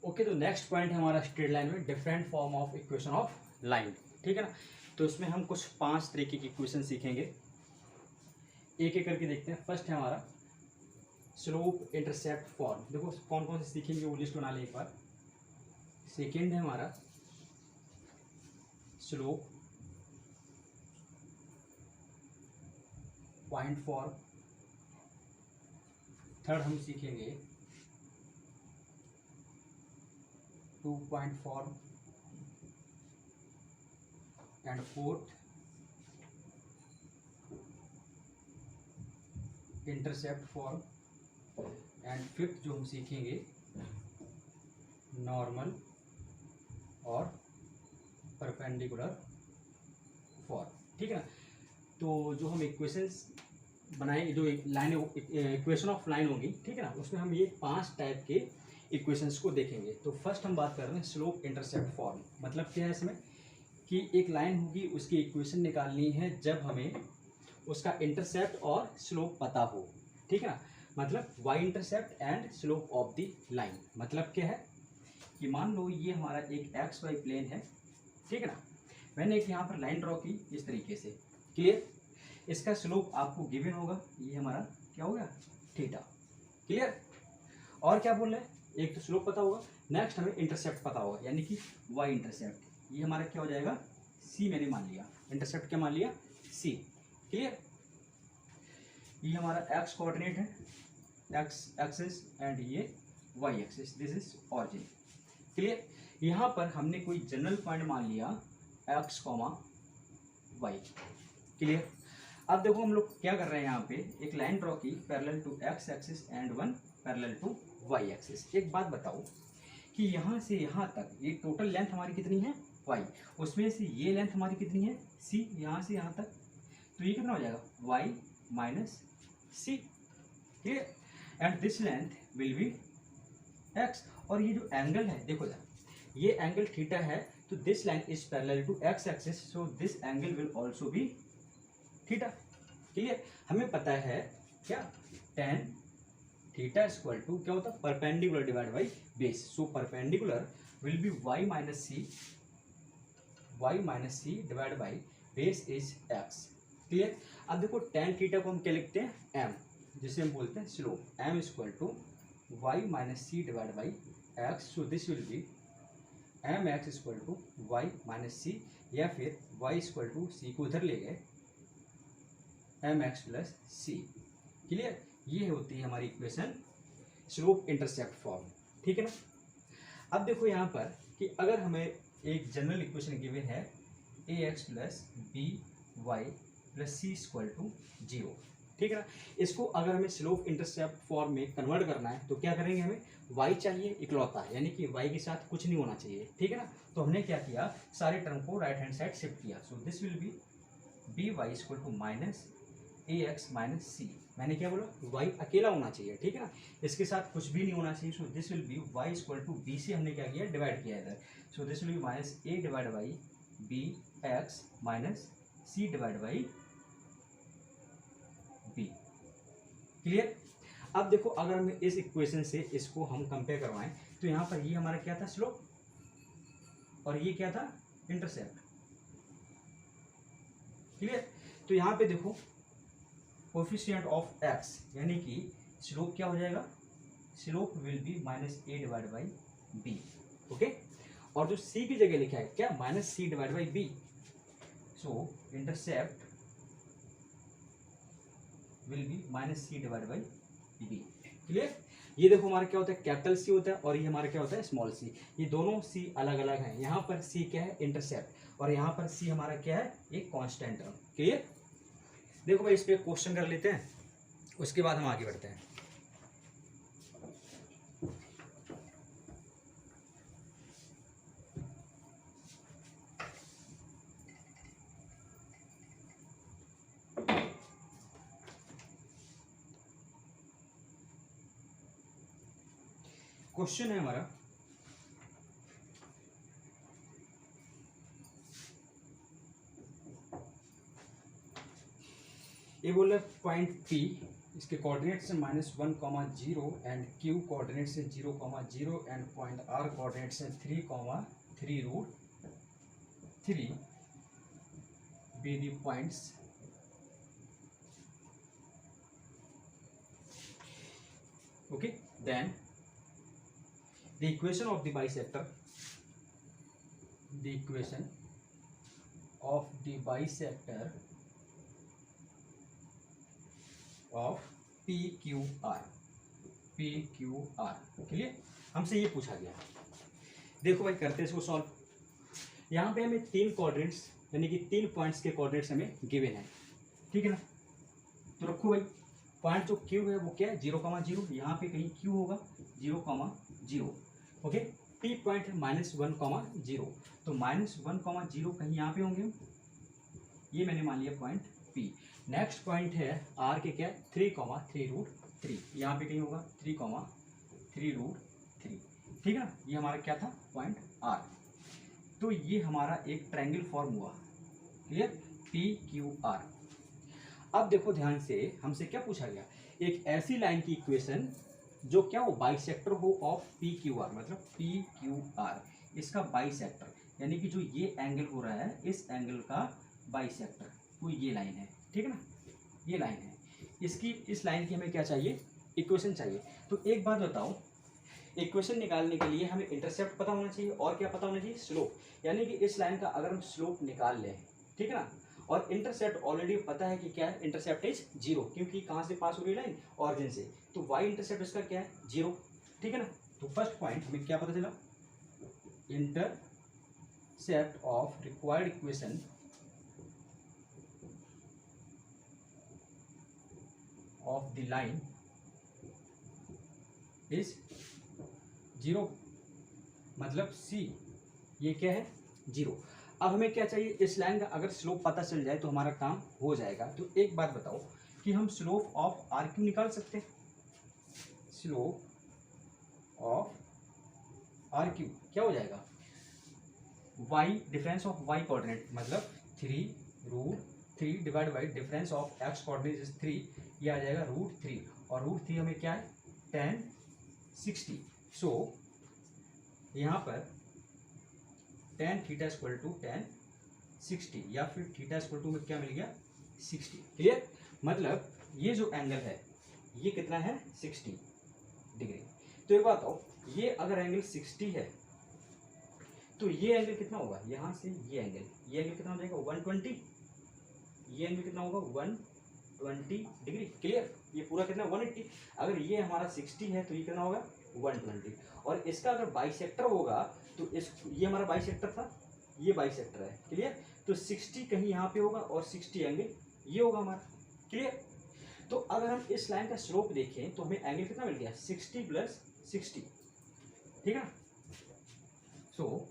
Okay, तो next point है हमारा स्ट्रेट लाइन में different form of equation of line. ठीक है ना। तो इसमें हम कुछ 5 तरीके की इक्वेशन सीखेंगे, एक एक करके देखते हैं। फर्स्ट है हमारा स्लोप इंटरसेप्ट फॉर्म। देखो कौन कौन से सीखेंगे वो लिस्ट बना लें एक बार। सेकेंड है हमारा स्लोप पॉइंट फॉर्म। थर्ड हम सीखेंगे 2 point form. And fourth intercept form. And fifth जो हम सीखेंगे नॉर्मल और परपेंडिकुलर फॉर्म। ठीक है ना। तो जो हम इक्वेशंस बनाएंगे, जो एक लाइन इक्वेशन ऑफ लाइन होगी, ठीक है ना, उसमें हम ये 5 टाइप के इक्वेशंस को देखेंगे। तो फर्स्ट हम बात कर रहे हैं स्लोप इंटरसेप्ट फॉर्म। मतलब क्या है इसमें कि एक लाइन होगी, उसकी इक्वेशन निकालनी है जब हमें उसका इंटरसेप्ट और स्लोप पता हो। ठीक है ना। मतलब Y intercept and slope of the line. मतलब क्या है कि मान लो ये हमारा एक एक्स वाई प्लेन है। ठीक है ना। मैंने एक यहाँ पर लाइन ड्रॉ की इस तरीके से। क्लियर। इसका स्लोप आपको गिवन होगा, ये हमारा क्या हो गया थीटा। क्लियर। और क्या बोल रहे हैं, एक तो स्लोप पता होगा, नेक्स्ट हमें इंटरसेप्ट पता होगा, यानी कि वाई इंटरसेप्ट। ये हमारा क्या हो जाएगा सी, मैंने मान लिया इंटरसेप्ट क्या मान लिया सी। क्लियर। ये हमारा एक्स कोऑर्डिनेट है, एक्स एक्सिस, एंड ये Y axis, this is origin. Clear. यहाँ पर हमने कोई जनरल पॉइंट मान लिया एक्स कॉमा वाई। क्लियर। अब देखो हम लोग क्या कर रहे हैं, यहाँ पे एक लाइन ड्रॉ की parallel to X axis and one parallel to Y axis. एक बात बताओ कि यहाँ से यहाँ तक ये टोटल लेंथ हमारी कितनी है वाई, उसमें से ये लेंथ हमारी कितनी है सी, यहाँ से यहाँ तक, तो ये कितना हो जाएगा Y minus C. Clear. And this length will be X. और ये जो एंगल है देखो यार, ये एंगल थीटा है, तो this line is parallel to X axis, so this angle will also be theta. Clear. हमें पता है क्या tan थीटा इक्वल टू क्या होता है perpendicular divide by base. So perpendicular will be y minus C divide by base is x। Clear. अब देखो tan theta को हम क्या लिखते हैं m, जिसे हम बोलते हैं slope. m equal to Y minus C divide by X, so this will be M X equal to Y minus C, या फिर वाई इक्वल टू सी को उधर ले गए एम एक्स प्लस सी। क्लियर। ये होती है हमारी इक्वेशन स्लोप इंटरसेप्ट फॉर्म। ठीक है ना। अब देखो यहाँ पर कि अगर हमें एक जनरल इक्वेशन गिवन है A X plus B Y plus C equal to 0। ठीक है ना। इसको अगर हमें स्लोप इंटरसेप्ट फॉर्म में कन्वर्ट करना है तो क्या करेंगे, हमें y चाहिए इकलौता, यानी कि y के साथ कुछ नहीं होना चाहिए। ठीक है ना। तो हमने क्या किया, सारे टर्म को राइट हैंड साइड शिफ्ट किया। So this will be B Y equal to minus A X minus C. मैंने क्या बोला y अकेला होना चाहिए। ठीक है ना। इसके साथ कुछ भी नहीं होना चाहिए। So this will be y equal to B से हमने क्या किया डिवाइड किया इधर। So this will be minus A divide by B X minus C divide by B. Clear. अब देखो अगर हम इस इक्वेशन से इसको हम कंपेयर करवाएं तो यहाँ पर ये हमारा क्या था स्लोप, और ये क्या था इंटरसेप्ट। क्लियर। तो यहाँ पे देखो कोफिशिएंट ऑफ एक्स, यानी कि स्लोप क्या हो जाएगा, slope will be minus A divide by B. Okay. और जो सी की जगह लिखा है क्या minus C divide by B. So intercept will be minus C divide by B. Clear. ये देखो हमारा क्या होता है कैपिटल सी होता है, और ये हमारा क्या होता है स्मॉल सी। ये दोनों सी अलग अलग हैं। यहाँ पर सी क्या है इंटरसेप्ट, और यहाँ पर सी हमारा क्या है एक कांस्टेंट टर्म। क्लियर। देखो भाई इस पे क्वेश्चन कर लेते हैं, उसके बाद हम आगे बढ़ते हैं। क्वेश्चन है हमारा ये बोल रहा है पॉइंट पी इसके कोऑर्डिनेट्स हैं -1, 0 एंड क्यू कोऑर्डिनेट्स हैं 0, 0 एंड पॉइंट आर कोऑर्डिनेट्स हैं 3, 3√3 be the points okay. Then the equation of the bisector of PQR clear. हमसे ये पूछा गया, देखो भाई करते हैं इसको सॉल्व। यहाँ पे हमें 3 कोऑर्डिनेट्स यानी कि 3 पॉइंट्स के कोऑर्डिनेट्स हमें गिवन है, ठीक है ना। तो रखो भाई पॉइंट जो क्यू है वो क्या है 0, 0, यहाँ पे कहीं क्यू होगा 0, 0 ओके। पी पॉइंट है -1, 0, तो -1, 0 कहीं यहाँ पे होंगे, ये मैंने मान लिया पॉइंट पी। नेक्स्ट पॉइंट है आर के क्या 3, 3√3, यहाँ पे कहीं होगा 3, 3√3, ठीक है ना। ये हमारा क्या था पॉइंट आर। तो ये हमारा एक ट्रायंगल फॉर्म हुआ, क्लियर, PQR। अब देखो ध्यान से, हमसे क्या पूछा गया, एक ऐसी लाइन की इक्वेशन जो क्या हो बाइसेक्टर हो ऑफ PQR, मतलब PQR इसका बाइसेक्टर, यानी कि जो ये एंगल हो रहा है इस एंगल का बाइसेक्टर, तो ये लाइन है, ठीक है ना, ये लाइन है। इसकी इस लाइन की हमें क्या चाहिए, इक्वेशन चाहिए। तो एक बात बताओ, इक्वेशन निकालने के लिए हमें इंटरसेप्ट पता होना चाहिए और क्या पता होना चाहिए, स्लोप, यानी कि इस लाइन का अगर हम स्लोप निकाल लें, ठीक है ना, और इंटरसेप्ट ऑलरेडी पता है कि क्या है, इंटरसेप्ट इज 0, क्योंकि कहाँ से पास हो रही लाइन, ऑरिजिन से, तो वाई इंटरसेप्ट इसका क्या है 0, ठीक है ना। तो फर्स्ट पॉइंट हमें क्या पता चला, intercept of required equation of the line is 0, मतलब सी ये क्या है 0। अब हमें क्या चाहिए, इस लाइन का अगर स्लोप पता चल जाए तो हमारा काम हो जाएगा। तो एक बात बताओ कि हम स्लोप ऑफ आर क्यू निकाल सकते हैं, स्लोप ऑफ आर क्यू क्या हो जाएगा, Y difference of Y coordinate, मतलब 3√3 divide by difference of X coordinate is 3, ये आ जाएगा √3, और √3 हमें क्या है tan 60। सो यहाँ पर tan theta equal to tan 60, या फिर थीटा इक्वल टू में क्या मिल गया 60, क्लियर। मतलब ये जो एंगल है ये कितना है 60 डिग्री। तो एक बात हो, ये अगर एंगल 60 है तो ये एंगल कितना होगा, यहाँ से ये एंगल कितना हो जाएगा 120, ये एंगल कितना होगा 120 डिग्री, क्लियर। ये पूरा कितना 180, अगर ये हमारा 60 है तो ये कितना होगा 120, और इसका अगर बाइसेक्टर होगा तो ये हमारा बाइसेक्टर था, ये बाइसेक्टर है, क्लियर। तो 60 कहीं यहाँ पे होगा और 60 एंगल ये होगा हमारा, क्लियर। तो अगर हम इस लाइन का स्लोप देखें तो हमें एंगल कितना मिल गया 60 + 60, ठीक है ना। सो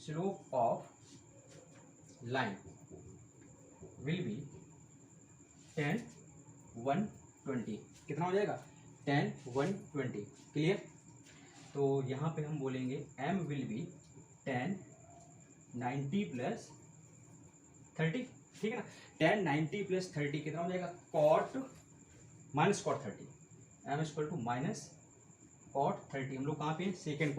slope of line will B tan 120, कितना हो जाएगा tan 120, क्लियर। तो यहाँ पे हम बोलेंगे m विल बी tan 90 + 30, ठीक है ना। tan 90 + 30 कितना हो जाएगा cot -cot 30, m equal to -cot 30। हम लोग कहाँ पे सेकंड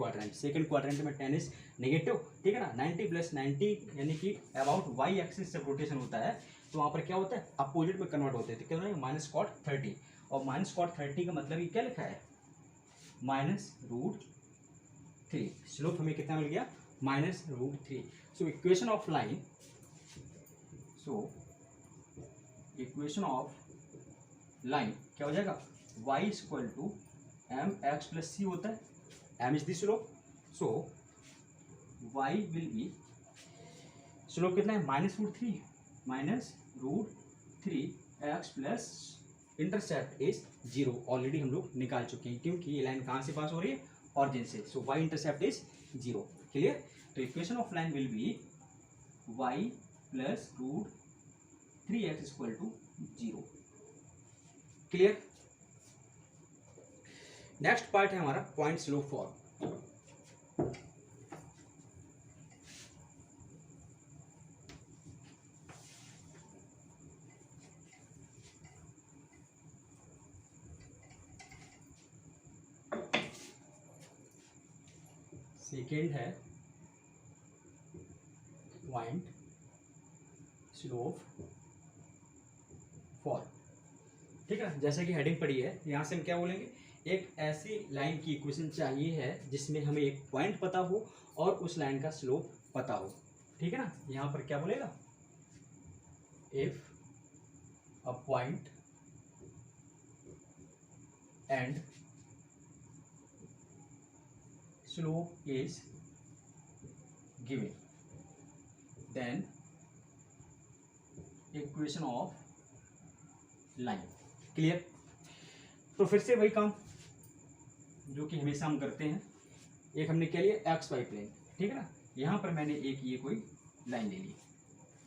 क्वाड्रेंट में tan इज नेगेटिव, ठीक है ना। 90 + 90 यानी कि अबाउट y एक्सिस से रोटेशन होता है, तो वहाँ पर क्या होता है अपोजिट में कन्वर्ट होते हैं, तो क्या होगा -cot 30, और -cot 30 का मतलब ये क्या लिखा है -√3। स्लोप हमें कितना मिल गया -√3। सो इक्वेशन ऑफ लाइन, क्या हो जाएगा y = mx + c होता है, m is the slope, so y will be, slope कितना है -√3 x plus intercept is 0, already हम लोग निकाल चुके हैं क्योंकि ये लाइन कहाँ से पास हो रही है ऑरिजिन से, सो y इंटरसेप्ट इज 0, क्लियर। तो equation of line will be y + √3x = 0, clear. Next part है हमारा पॉइंट स्लोप फॉर्म। सेकेंड है पॉइंट स्लोप फॉर। ठीक है ना, जैसे कि हेडिंग पड़ी है, यहाँ से हम क्या बोलेंगे, एक ऐसी लाइन की इक्वेशन चाहिए है जिसमें हमें एक पॉइंट पता हो और उस लाइन का स्लोप पता हो। ठीक है ना, यहाँ पर क्या बोलेगा, if a point and slope is given then equation of line. Clear. तो फिर से वही काम जो कि हमेशा हम करते हैं, एक हमने क्या लिया, एक्स वाई प्लेन। ठीक है ना, यहाँ पर मैंने एक ये कोई लाइन ले ली।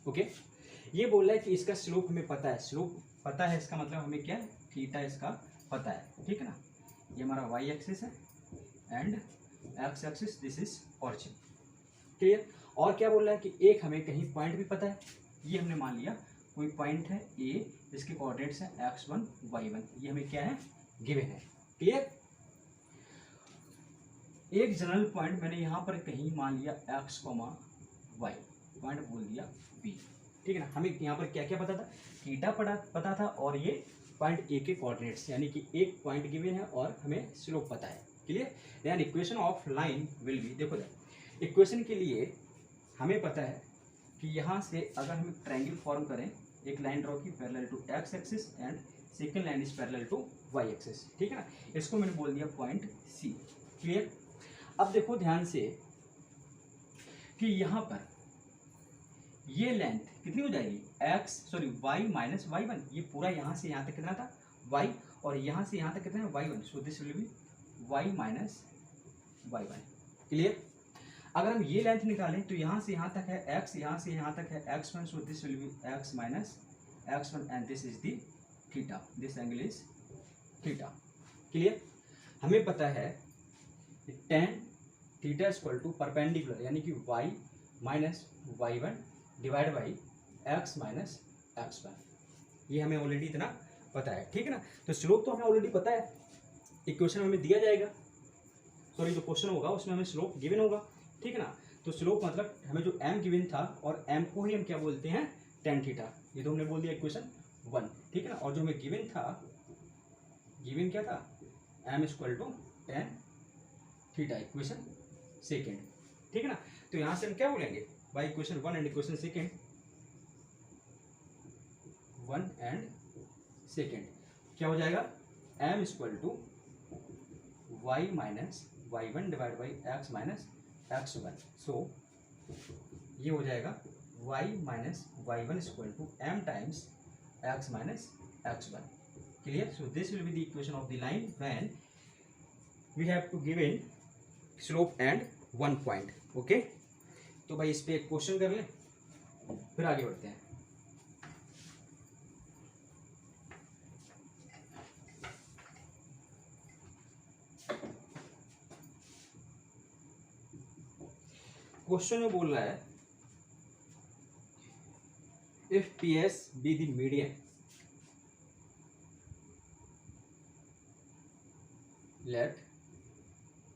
ओके, ये बोल रहा है कि इसका स्लोप हमें पता है, स्लोप पता है इसका मतलब हमें क्या है, थीटा इसका पता है। ठीक है ना, ये हमारा वाई एक्सिस है and x axis, this is origin. Clear. और क्या बोल रहा है कि एक हमें कहीं पॉइंट भी पता है, ये हमने मान लिया कोई पॉइंट है ए, जिसके कोऑर्डिनेट्स हैं x1 y1, ये हमें क्या है, गिवन है। क्लियर। एक जनरल पॉइंट मैंने यहाँ पर कहीं मान लिया x, y, पॉइंट बोल दिया b। ठीक है ना, हमें यहाँ पर क्या क्या पता था, थीटा पता था और ये पॉइंट ए के कोऑर्डिनेट्स, यानी कि एक पॉइंट गिवन है और हमें स्लोप पता है। Clear. Then equation of line will be, देखो इक्वेशन के लिए हमें पता है कि यहाँ से अगर हम ट्रायंगल फॉर्म करें, एक लाइन ड्रॉ की parallel to X axis and second line is parallel to Y axis. ठीक है ना, इसको मैंने बोल दिया पॉइंट सी। क्लियर। अब देखो ध्यान से कि यहाँ पर ये लेंथ कितनी हो जाएगी, वाई माइनस वाई वन। ये पूरा यहाँ से यहाँ तक कितना था, वाई, और यहाँ से यहाँ तक कितना है, Y one. So this will be Y minus Y one. Clear. अगर हम ये लेंथ निकालें तो यहाँ से यहाँ तक है x, यहाँ से यहाँ तक है x1, so this will be x minus x1 and this is the theta, this angle is theta. Clear. हमें पता है tan theta equal to perpendicular, यानी कि y minus y1 divide by x minus x1, ये हमें already इतना पता है। ठीक है ना, तो स्लोप तो हमें ऑलरेडी पता है, इक्वेशन हमें दिया जाएगा, सॉरी जो क्वेश्चन होगा उसमें हमें स्लोप गिवन होगा। ठीक है ना, तो स्लोप मतलब हमें जो m गिवन था, और m को ही हम क्या बोलते हैं, tan थीटा, ये तो हमने बोल दिया इक्वेशन 1। ठीक है ना, और जो हमें गिवन था, गिवन क्या था, m equal to tan theta, equation second. ठीक है ना, तो यहाँ से हम क्या बोलेंगे, by equation 1 and equation second, 1 and second क्या हो जाएगा, m equal to Y minus Y one divide by X minus x1। सो ये हो जाएगा y minus Y one equal to m times x minus x1। Clear. So this will be the equation of the line when we have to give in slope and one point. Okay, तो भाई इस पे एक question कर लें, फिर आगे बढ़ते हैं। क्वेश्चन में बोल रहा है, if P S be the median, let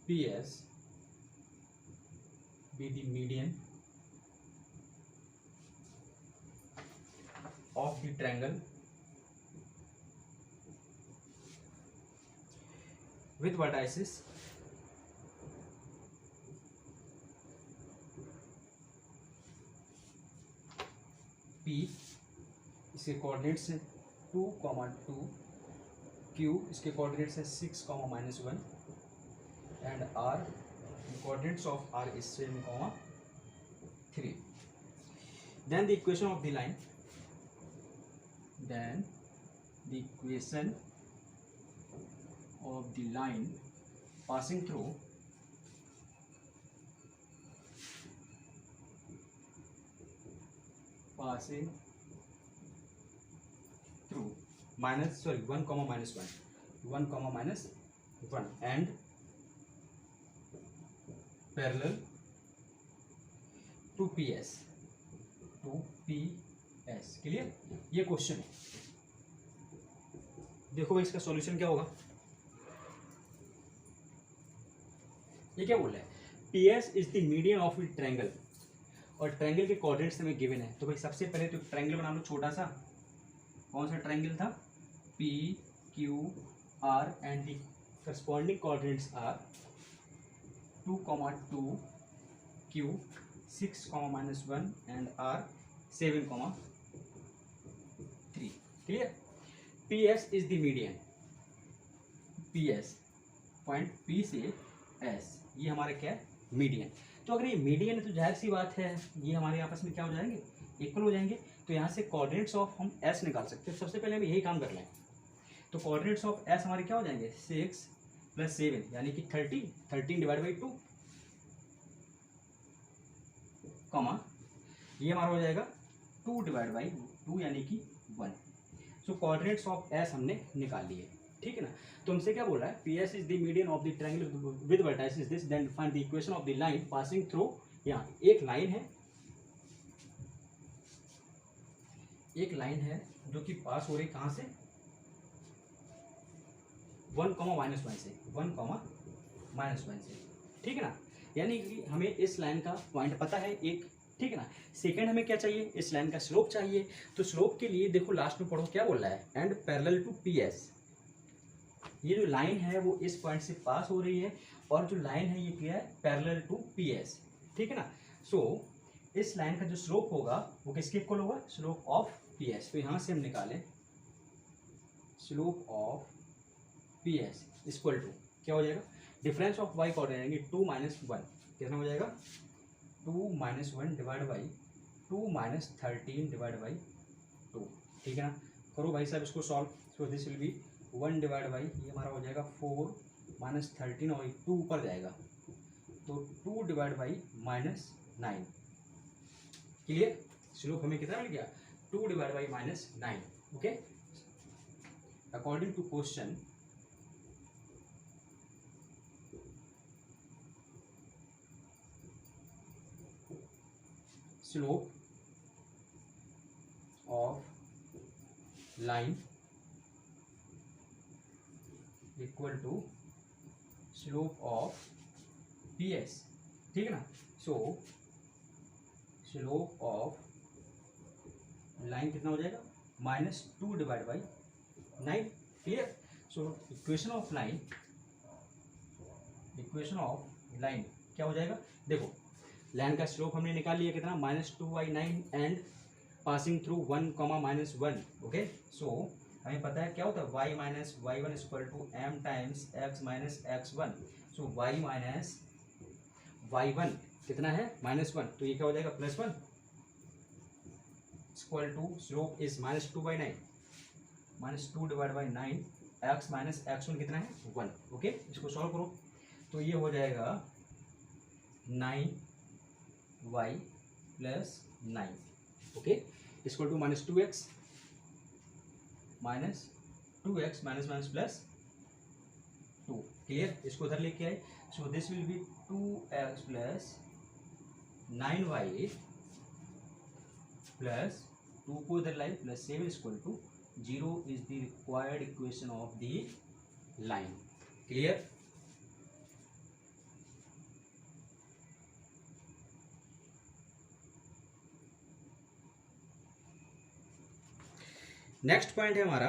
P S be the median of the triangle with vertices P, इसके कोऑर्डिनेट्स हैं 2, 2, Q इसके कोऑर्डिनेट्स हैं 6, -1 and R coordinates of R is 7, 3. Then the equation of the line, then the equation of the line passing through minus 1, -1 and parallel to PS, clear. ये question है, देखो भाई इसका solution क्या होगा। ये क्या बोल रहा है, P S is the median of the triangle, और ट्रायंगल के कोऑर्डिनेट्स हमें गिवन है। तो भाई सबसे पहले तो ट्रायंगल बना लो छोटा सा। कौन सा ट्रायंगल था? P Q R and the corresponding coordinates are 2, 2 Q 6, -1 and R 7, 3। Clear? P S is the median, P S point P से S, ये हमारा क्या है? मीडियन। तो अगर ये मीडियन है तो जाहिर सी बात है ये हमारे आपस में क्या हो जाएंगे? इक्वल हो जाएंगे। तो यहाँ से कोऑर्डिनेट्स ऑफ हम S निकाल सकते हैं। सबसे पहले हम यही काम कर लें। तो कोऑर्डिनेट्स ऑफ S हमारे क्या हो जाएंगे? 6 + 7 यानी कि 13, 13 डिवाइड बाई 2, कॉमा ये हमारा हो जाएगा 2 डिवाइड बाई 2 यानी कि 1। सो कोऑर्डिनेट्स ऑफ S हमने निकाल लिए, ठीक है ना। तो हमसे क्या बोल रहा है? P S is the median of the triangle with vertices this, then find the equation of the line passing through. यहाँ एक लाइन है, एक लाइन है जो कि पास हो रही कहाँ से? 1, -1 से, 1, -1 से, ठीक है ना। यानी कि हमें इस लाइन का पॉइंट पता है एक, ठीक है ना। सेकंड हमें क्या चाहिए? इस लाइन का स्लोप चाहिए। तो स्लोप के लिए देखो लास्ट में पढ़ो क्या बोल रहा है? And parallel to P S. ये जो लाइन है वो इस पॉइंट से पास हो रही है, और जो लाइन है ये क्या है? पैरेलल टू पी एस, ठीक है ना। सो इस लाइन का जो स्लोप होगा वो किसके इक्वल होगा? Slope of P S. तो यहाँ से हम निकालें slope of P S equal to क्या हो जाएगा? डिफरेंस ऑफ वाई कोऑर्डिनेट 2 - 1 कितना हो जाएगा? 2 - 1 डिवाइड बाई 2 - 13 डिवाइड बाई 2, ठीक है ना। करो भाई साहब इसको solve. So this will B 1 divide by ये हमारा हो जाएगा 4 - 13 और 2 ऊपर जाएगा तो 2 डिवाइड बाई -9। क्लियर? स्लोप हमें कितना मिल गया? 2 divide by -9। Okay, according to question slope of line equal to slope of PS, ठीक है ना। सो स्लोप ऑफ लाइन कितना हो जाएगा? -2 divide by 9। Clear? So equation of line, equation of line क्या हो जाएगा? देखो लाइन का स्लोप हमने निकाल लिया कितना? -2/9 एंड पासिंग थ्रू 1, -1। ओके, सो हमें पता है क्या होता है? y - y1 = m times x - x1। सो y - y1 कितना है? -1। तो ये क्या हो जाएगा? +1 equal to slope is -2/9, -2 divide by 9, x - x1 कितना है? 1। ओके, इसको सॉल्व करो तो ये हो जाएगा 9y + 9, okay, equal to -2x -2x -, clear? इसको उधर लेके आए। So this will B 2x + 9y plus 2 को इधर लाए +7 = 0 is the required equation of the line. Clear? Next point है हमारा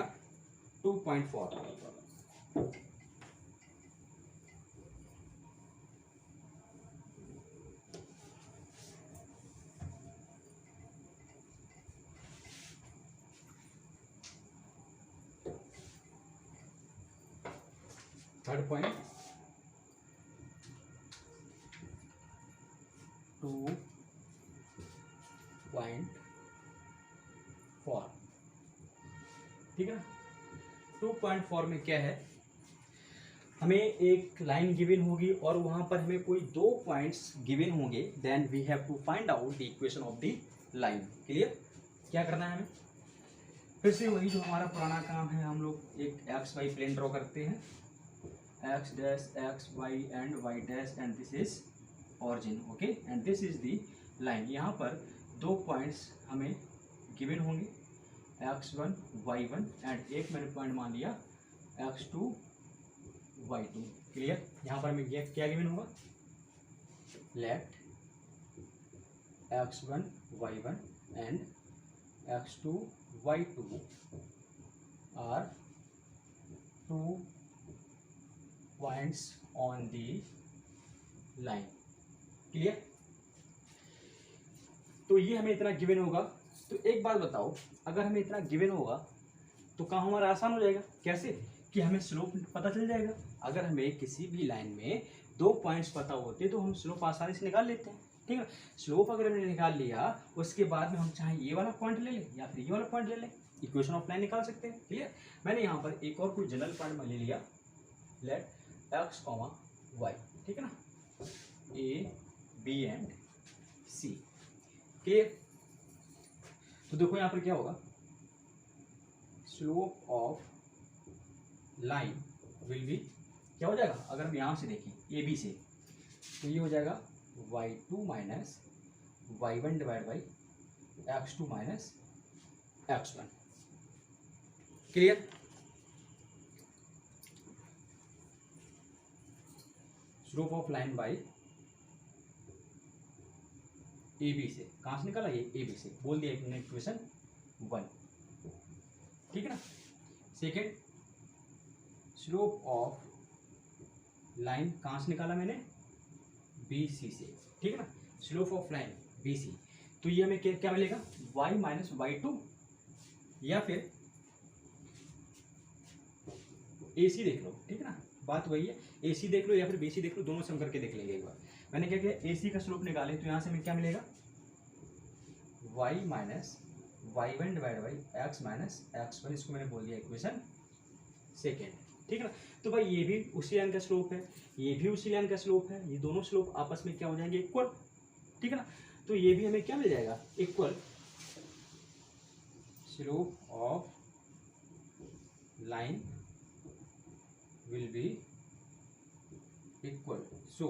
2.4। थर्ड पॉइंट 2.4, ठीक है ना। 2.4 में क्या है? हमें एक लाइन गिवन होगी और वहां पर हमें कोई 2 पॉइंट्स गिवन होंगे, then we have to find out the equation of the line. Clear? क्या करना है हमें? फिर से वही जो हमारा पुराना काम है, हम लोग एक XY प्लेन ड्रॉ करते हैं, x dash x y and y dash and this is origin, okay, and this is the line. यहाँ पर 2 पॉइंट्स हमें गिवन होंगे, x1 y1 एंड एक मैंने पॉइंट मान लिया x2 y2। क्लियर? यहाँ पर हमें क्या गिवन होगा? let x1 y1 and x2 y2 are 2 points on the line। Clear? तो ये हमें इतना गिवन होगा। तो एक बात बताओ, अगर हमें इतना गिवन होगा तो काम हमारा आसान हो जाएगा। कैसे? कि हमें स्लोप पता चल जाएगा। अगर हमें किसी भी लाइन में 2 पॉइंट्स पता होते तो हम स्लोप आसानी से निकाल लेते हैं। ठीक है, स्लोप अगर हमने निकाल लिया उसके बाद में हम चाहे ये वाला पॉइंट ले लें या फिर ये वाला पॉइंट ले लें, इक्वेशन ऑफ लाइन निकाल सकते हैं। क्लियर? मैंने यहाँ पर एक और कोई जनरल पॉइंट में ले लिया, लेट x, y। ठीक है ना, A, B and C। Clear? तो देखो यहाँ पर क्या होगा, slope of line will B क्या हो जाएगा, अगर हम यहाँ से देखें ए बी से, तो ये हो जाएगा y2 minus y1 divide by x2 minus x1। Clear? Slope of line by A B से, कहाँ से निकाला, ये ए बी से बोल दिया हमने, इक्वेशन 1। ठीक है ना। सेकेंड, स्लोप ऑफ लाइन कहाँ से निकाला मैंने, बी सी से। ठीक है ना, slope of line B C, तो ये हमें क्या मिलेगा, y माइनस y2 या फिर ए सी देख लो। ठीक है ना, बात वही है, ए सी देख लो या फिर बी सी देख लो, दोनों से हम करके देख लेंगे एक बार। मैंने क्या किया, ए सी का स्लोप निकाले तो यहाँ से हमें क्या मिलेगा, y minus y1 divide by x minus x1, इसको मैंने बोल दिया इक्वेशन सेकेंड। ठीक है ना, तो भाई ये भी उसी लाइन का स्लोप है, ये भी उसी लाइन का स्लोप है, ये दोनों स्लोप आपस में क्या हो जाएंगे, इक्वल। ठीक है ना, तो ये भी हमें क्या मिल जाएगा, equal. Slope of line will be equal. So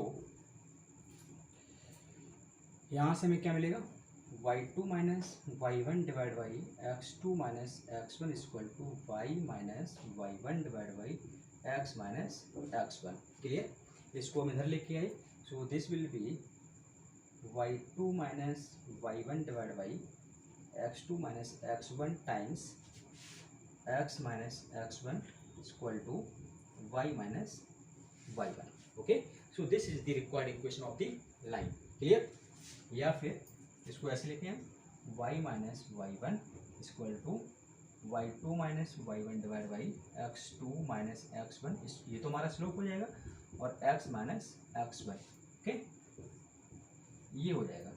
यहां से हमें क्या मिलेगा, y2 minus y1 divide by x2 minus x1 equal to y minus y1 divide by x minus x1। Clear? इसको हम इधर लेके आए, so this will be y2 minus y1 divide by x2 minus x1 times x minus x1 equal to y minus y1। Okay, so this is the required equation of the line. Clear? या फिर इसको ऐसे लिखते हैं, y minus y1 equal to y2 minus y1 divide by x2 minus x1, ये तो हमारा slope हो जाएगा, और x माइनस x1। ओके, ये हो जाएगा।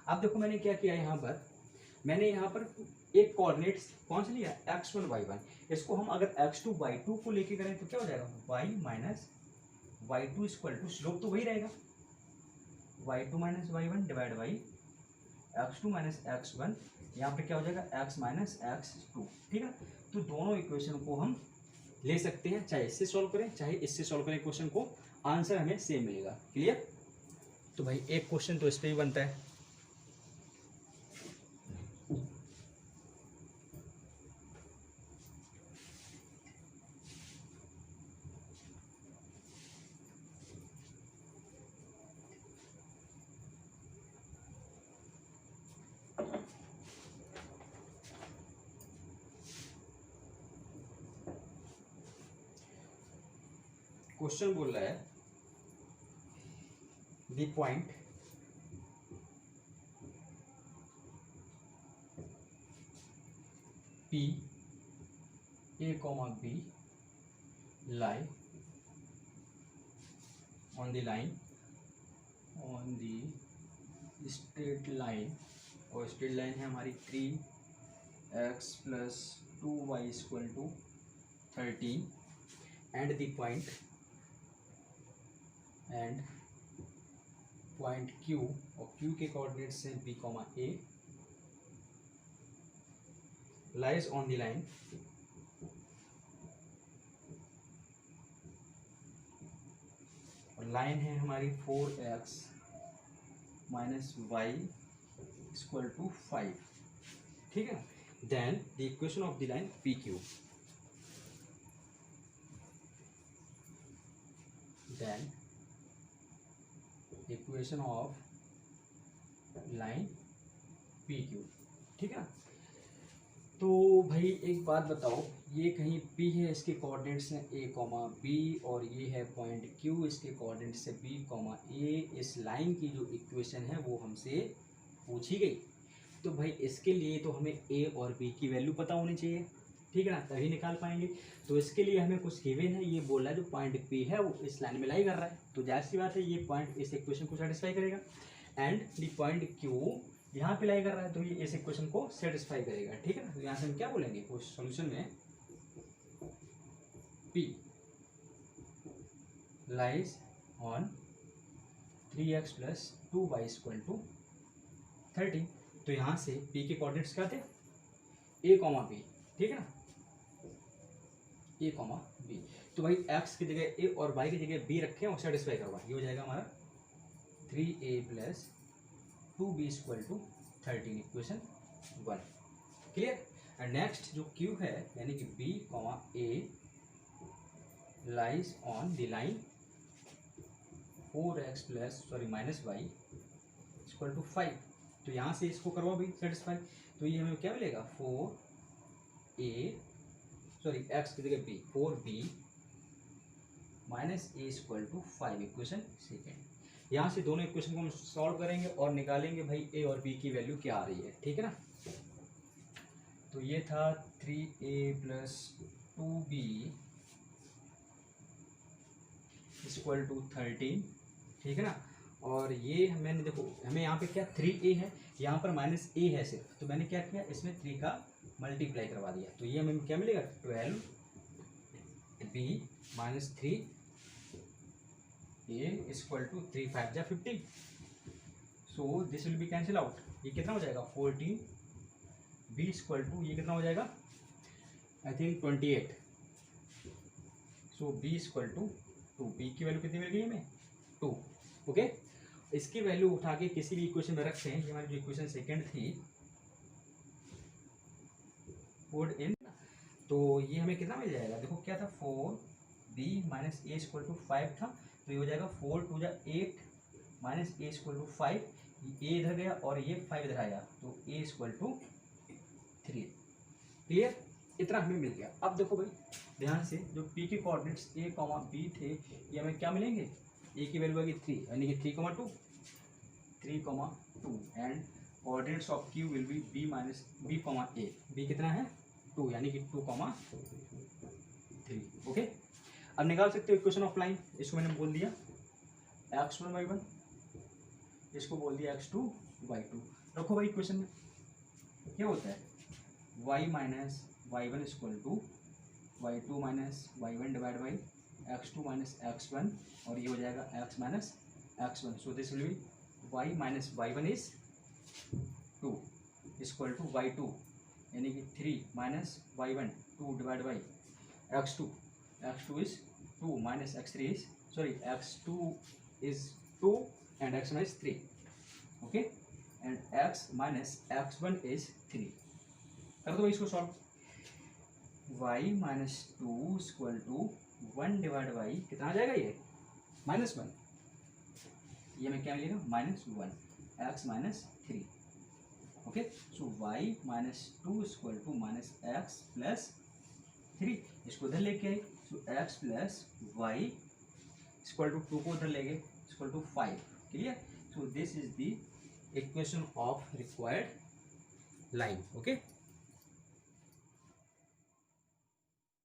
अब देखो मैंने क्या किया यहाँ पर, मैंने यहाँ पर एक कोऑर्डिनेट्स कौन सा लिया, x1 y1। इसको हम अगर x2 y2 को लेके करें तो क्या हो जाएगा, y minus y2 equal to, slope तो वही रहेगा, y2 minus y1 divide by x2 minus x1, यहाँ पे क्या हो जाएगा, x माइनस x2। ठीक है, तो दोनों इक्वेशन को हम ले सकते हैं, चाहे इससे सॉल्व करें चाहे इससे सॉल्व करें, इक्वेशन को आंसर हमें सेम मिलेगा। क्लियर? तो भाई एक क्वेश्चन तो इस पे भी बनता है। क्वेश्चन बोल रहा है, the point P A comma B lie on the line, on the straight line, और स्ट्रेट लाइन है हमारी 3x plus 2y equal to 13, and the point Q, और Q के कोऑर्डिनेट्स हैं B, A, lies on the line और line है हमारी 4x minus Y equal to 5। ठीक है, then the equation of the line P Q, then equation of line P Q, ठीक है ना। तो भाई एक बात बताओ, ये कहीं P है, इसके कोऑर्डिनेट्स हैं A, B, और ये है पॉइंट Q, इसके कोऑर्डिनेट्स है B, A। इस लाइन की जो इक्वेशन है वो हमसे पूछी गई, तो भाई इसके लिए तो हमें A और B की वैल्यू पता होनी चाहिए, ठीक है ना, तभी निकाल पाएंगे। तो इसके लिए हमें कुछ गिवन है, ये बोल रहा है जो पॉइंट P है वो इस लाइन में लाई कर रहा है, तो जाहिर सी बात है ये पॉइंट इस इक्वेशन को सेटिस्फाई करेगा, एंड द पॉइंट Q यहाँ पे लाई कर रहा है, तो ये इस इक्वेशन को सेटिस्फाई करेगा, ठीक है ना। तो यहाँ से हम क्या बोलेंगे, उस सॉल्यूशन में P lies on 3x + 2y = 30। तो यहाँ से P के कोऑर्डिनेट्स क्या थे, A, B, ठीक है ना, A, B। तो भाई x की जगह A और y की जगह B रखें और सेटिस्फाई करवा, ये हो जाएगा हमारा 3a + 2b = 13, equation 1, clear. And next जो Q है यानी कि B, A lies on the line 4x - y = 5। तो यहाँ से इसको करवा भाई सेटिस्फाई, तो ये हमें क्या मिलेगा, x की जगह B, 4b - a = 5, equation second. यहाँ से दोनों इक्वेशन को हम सॉल्व करेंगे और निकालेंगे भाई A और B की वैल्यू क्या आ रही है, ठीक है ना। तो ये था 3a + 2b = 13, ठीक है ना। और ये मैंने देखो हमें यहाँ पे क्या 3a है, यहाँ पर -a है सिर्फ, तो मैंने क्या किया इसमें 3 का मल्टीप्लाई करवा दिया, तो ये हमें क्या मिलेगा 12b - 3a = 3 × 5 = 15। So this will B cancel out, ये कितना हो जाएगा 14, b = ये कितना हो जाएगा I think 28। So b = 2, b की वैल्यू कितनी मिल गई हमें 2, ओके। इसकी वैल्यू उठा के किसी भी इक्वेशन में रखते हैं, ये हमारी जो इक्वेशन सेकंड थी पुट इन, तो ये हमें कितना मिल जाएगा, देखो क्या था 4b - a = 5 था, तो ये हो जाएगा 4 × 2 = 8 - a = 5, ये इधर गया और ये 5 इधर आया, तो a = 3, क्लियर। इतना हमें मिल गया। अब देखो भाई ध्यान से, जो P के कोऑर्डिनेट्स A, B थे, ये हमें क्या मिलेंगे, A की वैल्यू आएगी 3 यानी कि 3, 2 and coordinates of Q will be B, A। B कितना है 2 यानी कि 2, 3, ओके। अब निकाल सकते हो इक्वेशन ऑफ लाइन, इसको मैंने बोल दिया x1 y1, इसको बोल दिया x2 y2। रखो भाई इक्वेशन में क्या होता है, y - y1 = y2 - y1 / x2 - x1, और ये हो जाएगा x - x1। So this will be y - y1 is 2 = y2 यानी कि 3 - y1 2 / x2, x2 is 2 - x3 is x2 is 2 and x1 is 3, okay, and x - x1 is 3। कर दो इसको solve, y - 2 = 1 / कितना आ जाएगा ये -1, ये हमें क्या मिलेगा -1, x - 3, ओके। सो y - 2 = -x + 3, इसको इधर लेके आए, सो x + y = 2 को उधर ले गए = 5, clear. So this is the equation of required line, okay.